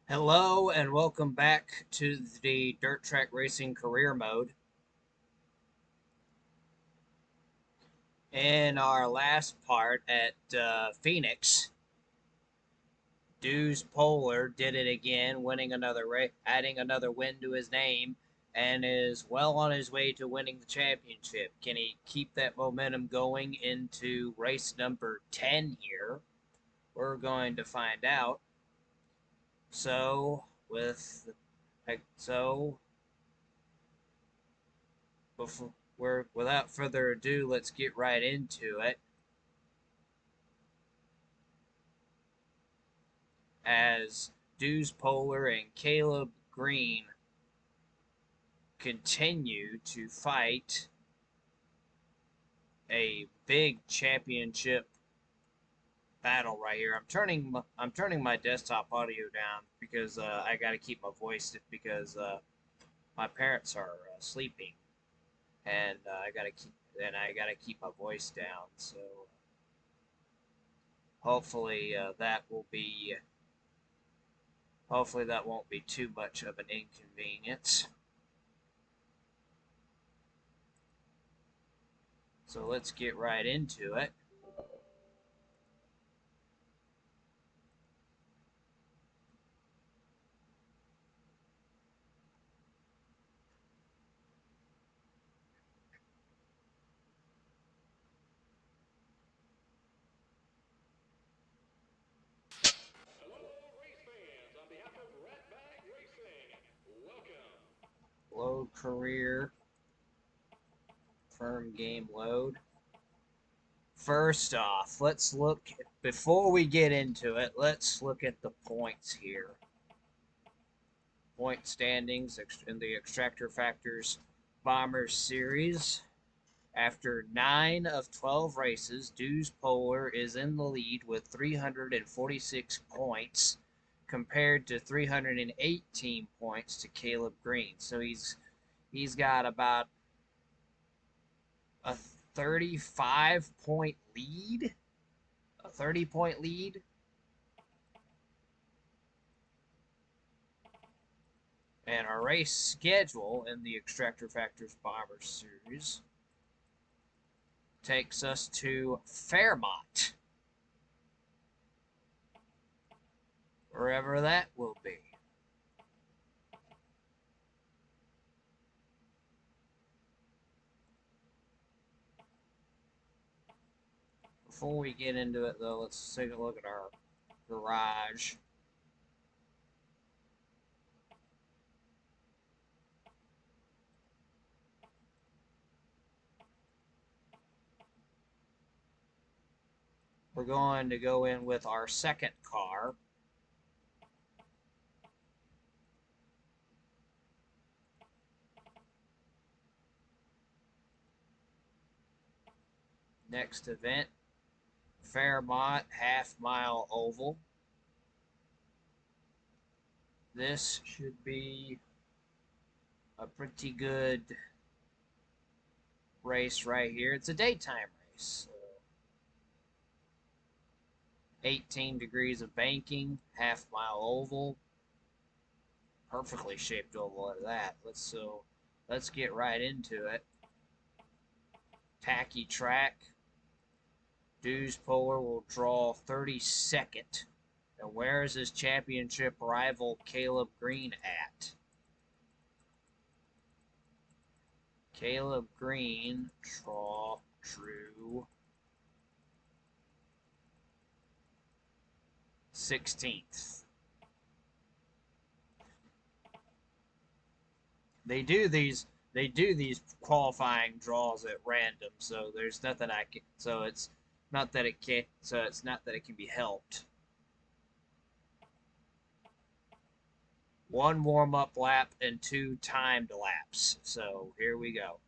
Hello and welcome back to the Dirt Track Racing Career Mode. In our last part at Phoenix, Deuce Polar did it again, winning another race, adding another win to his name, and is well on his way to winning the championship. Can he keep that momentum going into race number 10 here? We're going to find out. So, with so before without further ado, let's get right into it. As Deuce Polar and Caleb Green continue to fight a big championship battle right here. I'm turning my desktop audio down because I got to keep my voice because my parents are sleeping and I got to keep my voice down. So hopefully that will be hopefully that won't be too much of an inconvenience. So let's get right into it. Load career, firm game load. First off, let's look, before we get into it, let's look at the points here. Point standings in the Extractor Factors Bombers Series. After 9 of 12 races, Deuce Polar is in the lead with 346 points compared to 318 points to Caleb Green. So he's got about a 35-point lead, a 30-point lead. And our race schedule in the Extractor Factors Bomber Series takes us to Fairmont, wherever that will be. Before we get into it, though, let's take a look at our garage. We're going to go in with our second car. Next event, Fairmont half-mile oval. This should be a pretty good race right here. It's a daytime race. 18 degrees of banking, half-mile oval. Perfectly shaped oval at that. Let's get right into it. Tacky track. Deuce Polar will draw 32nd. And where is his championship rival Caleb Green at? Caleb Green drew 16th. They do these qualifying draws at random, so there's nothing I can so it's not that it can so it's not that it can be helped. One warm-up lap and two timed laps. So here we go.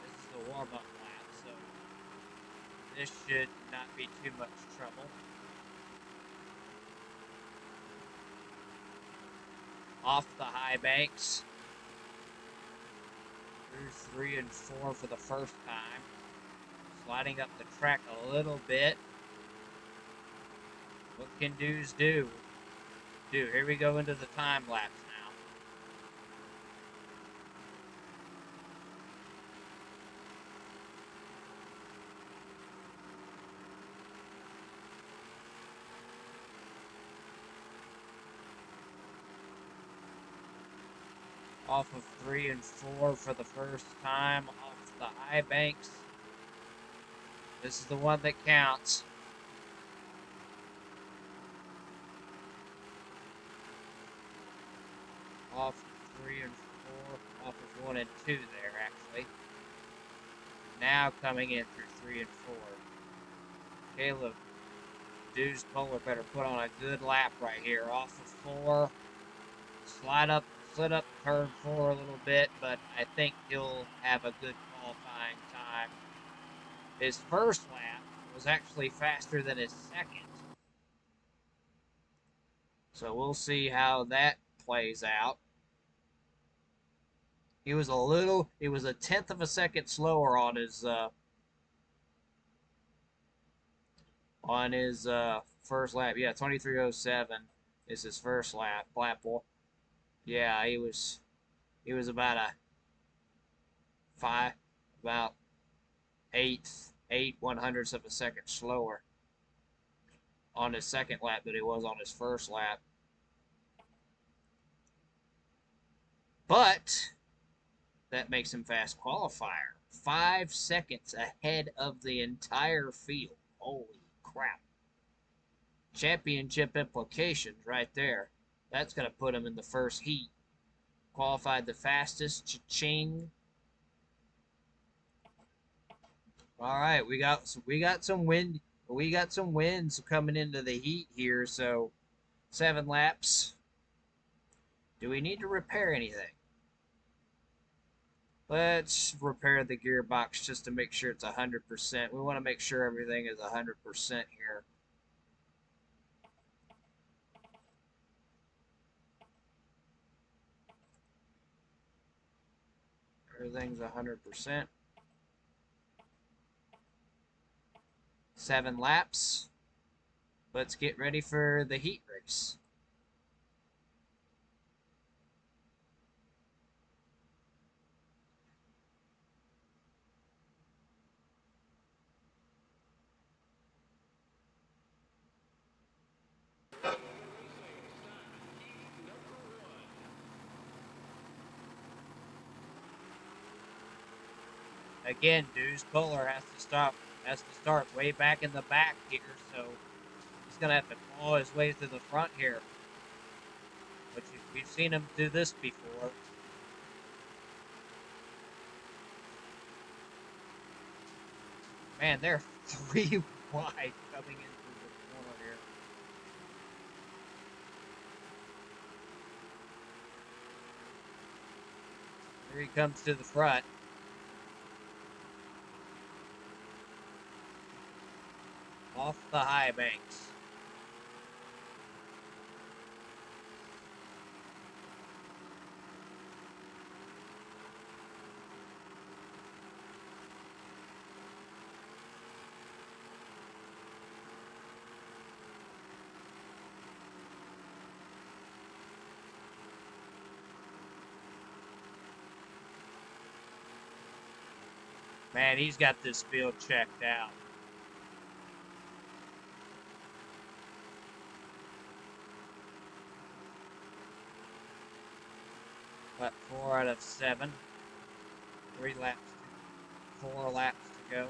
This is the warm-up lap, so this should not be too much trouble. off the high banks. Through 3 and 4 for the first time. Sliding up the track a little bit. What can dudes do? Here we go into the time lapse now. Off of 3 and 4 for the first time, off the high banks. This is the one that counts. Off of 3 and 4, off of 1 and 2 there, actually. Now coming in through 3 and 4. Caleb, Deuce Bowler better put on a good lap right here. Off of 4, slid up turn 4 a little bit, but I think he'll have a good qualifying time. His first lap was actually faster than his second. So we'll see how that plays out. He was a tenth of a second slower on his first lap. Yeah, 23:07 is his first lap. Yeah, he was about about eight one hundredths of a second slower on his second lap than he was on his first lap. But that makes him fast qualifier. 5 seconds ahead of the entire field. Holy crap. Championship implications right there. That's going to put him in the first heat. Qualified the fastest. Cha-ching. All right, we got some wins coming into the heat here, so 7 laps. Do we need to repair anything? Let's repair the gearbox just to make sure it's 100%. We want to make sure everything is 100% here. Everything's 100%. 7 laps. Let's get ready for the heat race. Again, Deuce Bowler has to start way back in the back here, so he's gonna have to claw his way to the front here. But we've seen him do this before. Man, they're 3 wide coming in through the corner here. Here he comes to the front. Off the high banks. Man, he's got this field checked out. But 4 out of 7. 4 laps to go.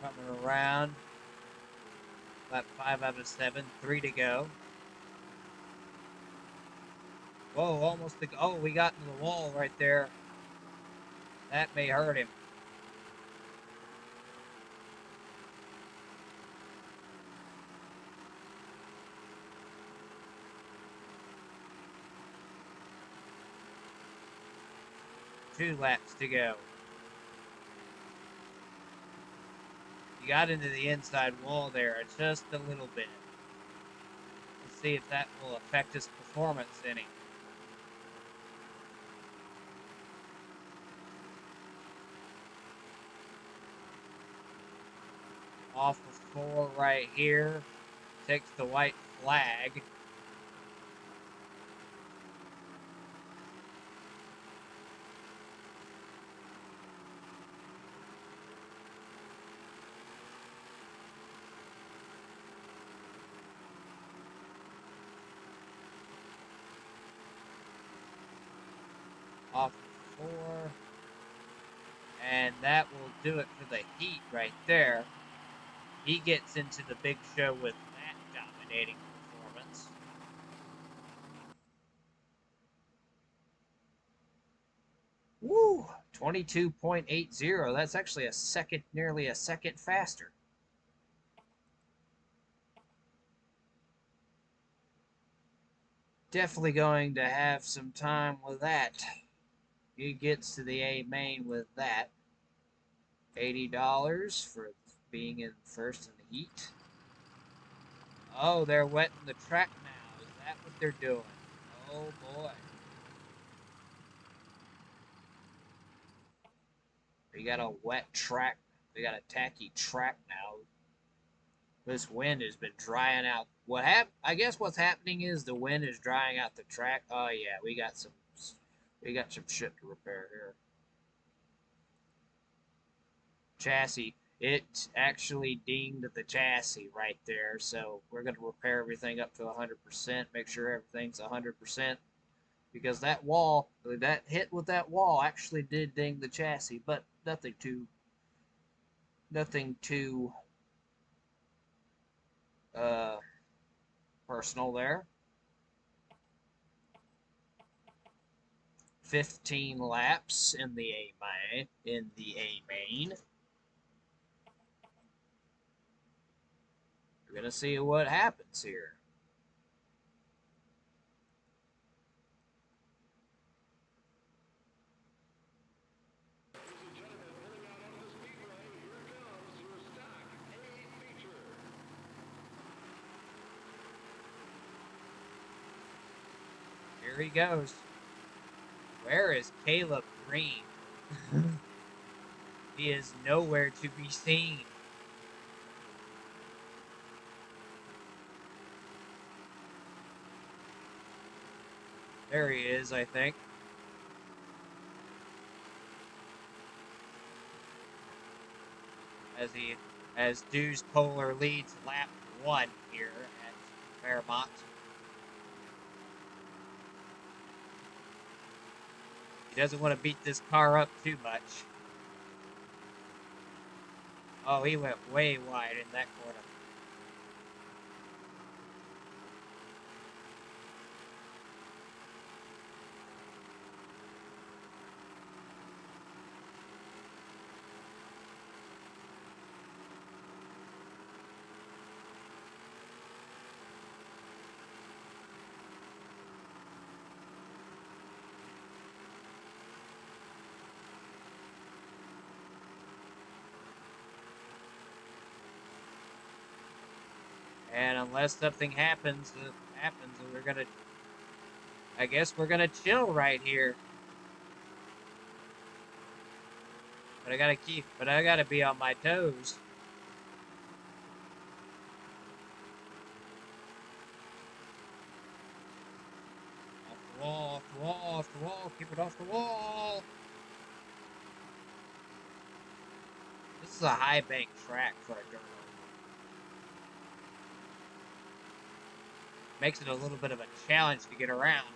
Coming around. Lap 5 out of 7. 3 to go. Whoa, almost to go. Oh, we got into the wall right there. That may hurt him. 2 laps to go. You got into the inside wall there just a little bit. Let's see if that will affect his performance any. Off of 4 right here. Takes the white flag. Off of 4. And that will do it for the heat right there. He gets into the big show with that dominating performance. Woo! 22.80. That's actually a second, nearly a second faster. Definitely going to have some time with that. He gets to the A main with that. $80 for being in first in the heat. Oh, they're wetting the track now. Is that what they're doing? Oh boy. We got a wet track. We got a tacky track now. This wind has been drying out. I guess what's happening is the wind is drying out the track. Oh yeah, we got some shit to repair here. Chassis. It actually dinged the chassis right there, so we're going to repair everything up to 100%, make sure everything's 100%, because that wall, that hit with that wall actually did ding the chassis, but nothing too personal there. 15 laps in the A main. We're gonna see what happens here. Here he goes. Where is Caleb Green? He is nowhere to be seen. There he is, I think. As Dews Polar leads lap 1 here at Fairmont. He doesn't want to beat this car up too much. Oh, he went way wide in that corner. And unless something happens, I guess we're gonna chill right here. But I gotta be on my toes. Off the wall, keep it off the wall. This is a high bank track for a dirt road. Makes it a little bit of a challenge to get around.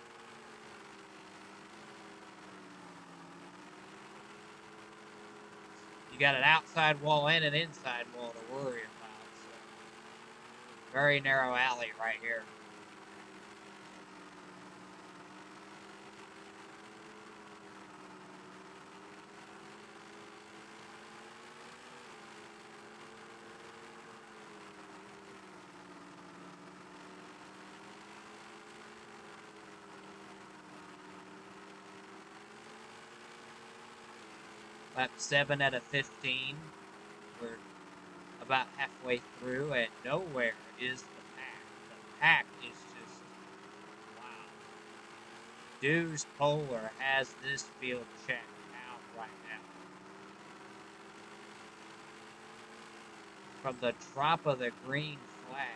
You got an outside wall and an inside wall to worry about. So. Very narrow alley right here. Lap 7 out of 15. We're about halfway through, and nowhere is the pack. The pack is just, wow. Deuce Polar has this field checked out right now. From the drop of the green flag.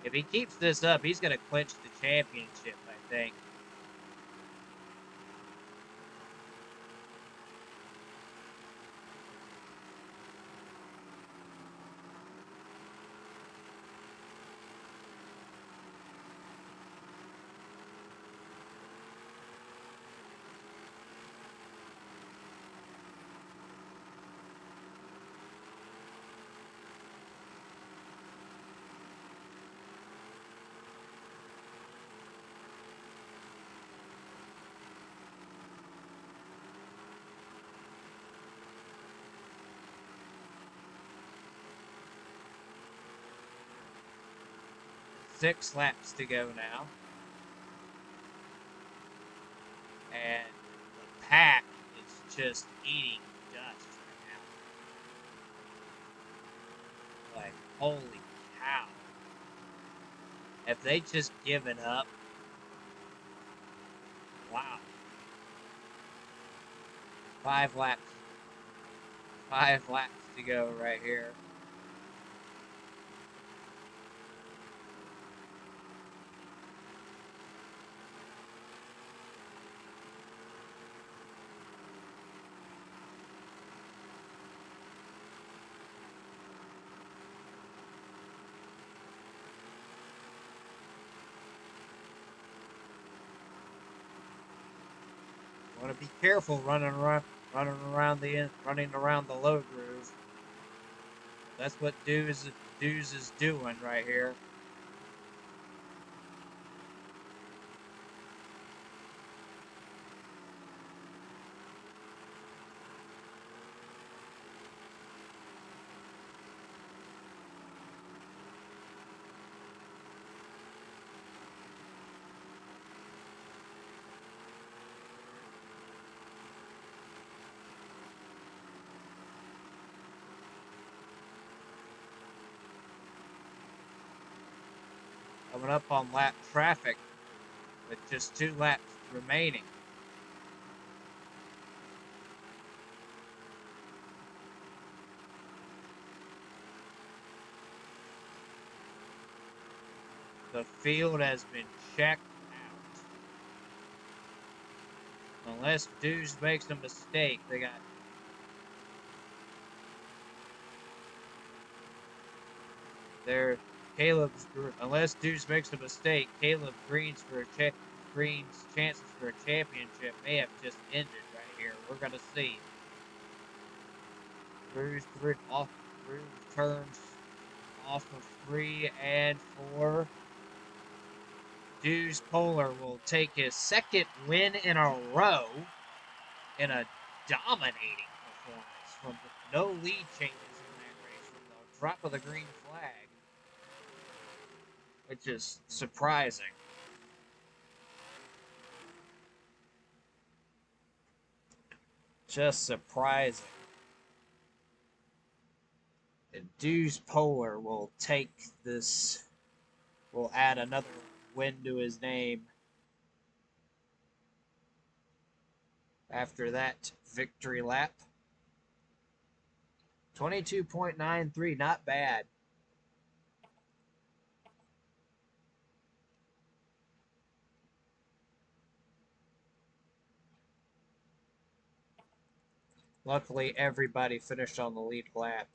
If he keeps this up, he's going to clinch the championship, I think. Six laps to go now. And the pack is just eating dust right now. Like, holy cow. Have they just given up? Wow. 5 laps. 5 laps to go right here. Want to be careful running around the low groove. That's what Deuce is doing right here. Coming up on lap traffic with just 2 laps remaining. The field has been checked out. Unless Deuce makes a mistake, they got their unless Deuce makes a mistake, Caleb Green's chances for a championship may have just ended right here. We're gonna see. Cruz turns off of 3 and 4. Deuce Polar will take his second win in a row in a dominating performance from no lead changes in that race from the drop of the green flag. It's just surprising. Just surprising. And Deuce Polar will take this, will add another win to his name after that victory lap. 22.93, not bad. Luckily, everybody finished on the lead lap.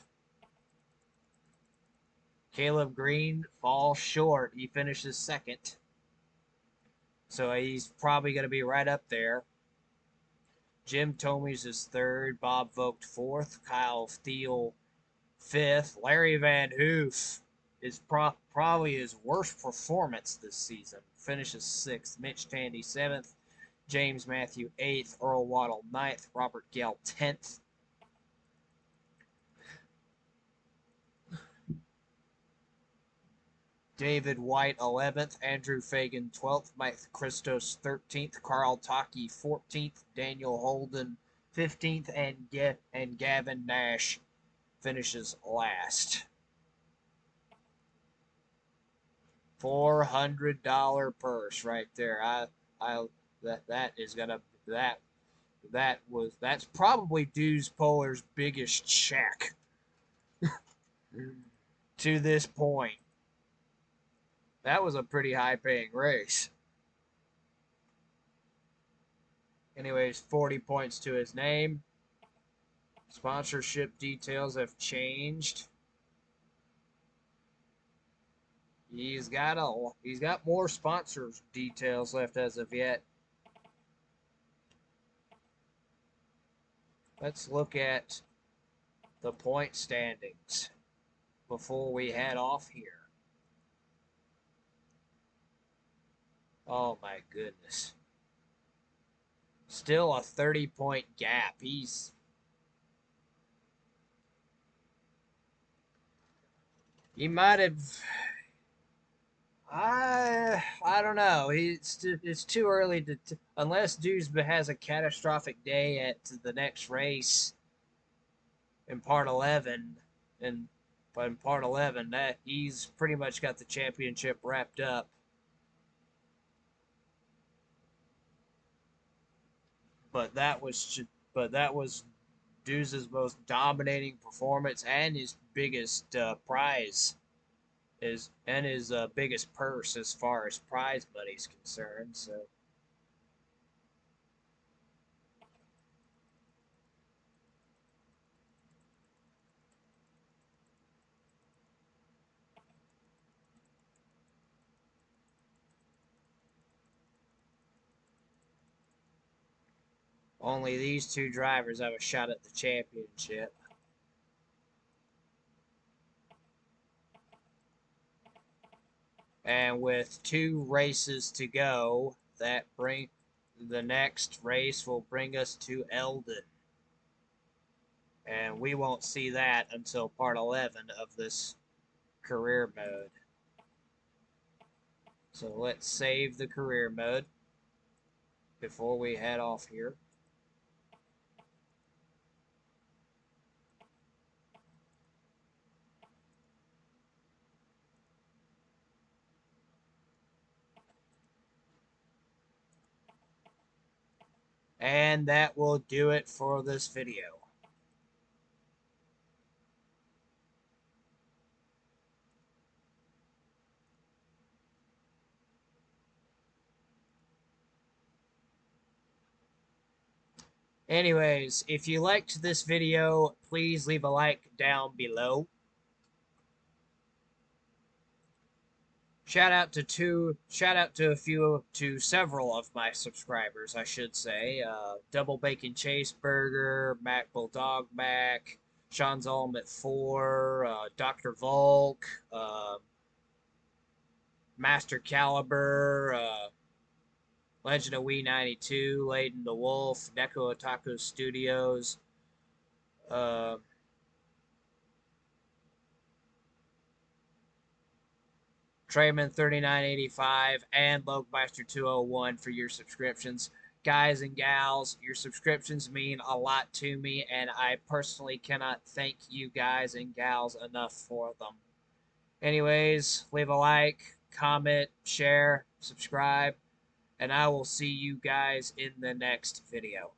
Caleb Green falls short. He finishes second. So he's probably going to be right up there. Jim Tomies is third. Bob Vogt fourth. Kyle Thiel fifth. Larry Van Hoof is probably his worst performance this season. Finishes sixth. Mitch Tandy seventh. James Matthew eighth. Earl Waddle ninth. Robert Gale 10th. David White 11th, Andrew Fagan 12th, Mike Christos 13th, Carl Taki 14th, Daniel Holden 15th, and Gavin Nash finishes last. $400 purse right there. That's probably Dues Polar's biggest check to this point. That was a pretty high paying race. Anyways, 40 points to his name. Sponsorship details have changed. He's got more sponsors details left as of yet. Let's look at the point standings before we head off here. Oh my goodness. Still a 30-point gap. He might have. I don't know. It's too early to unless Dues has a catastrophic day at the next race in part 11, but in part 11 that he's pretty much got the championship wrapped up. But that was Dues' most dominating performance and his biggest prize his biggest purse as far as prize money is concerned. So only these two drivers have a shot at the championship. And with 2 races to go, the next race will bring us to Eldon. And we won't see that until part 11 of this career mode. So let's save the career mode before we head off here. And that will do it for this video. Anyways, if you liked this video, please leave a like down below. Shout out to several of my subscribers, I should say. Double Bacon Chaseburger, Mac Bulldog Mac, Sean's Ultimate 4, Dr. Volk, Master Caliber, Legend of Wii 92, Layden the Wolf, Neko Otaku Studios, Trayman 3985, and Logmeister 201 for your subscriptions. Guys and gals, your subscriptions mean a lot to me, and I personally cannot thank you guys and gals enough for them. Anyways, leave a like, comment, share, subscribe, and I will see you guys in the next video.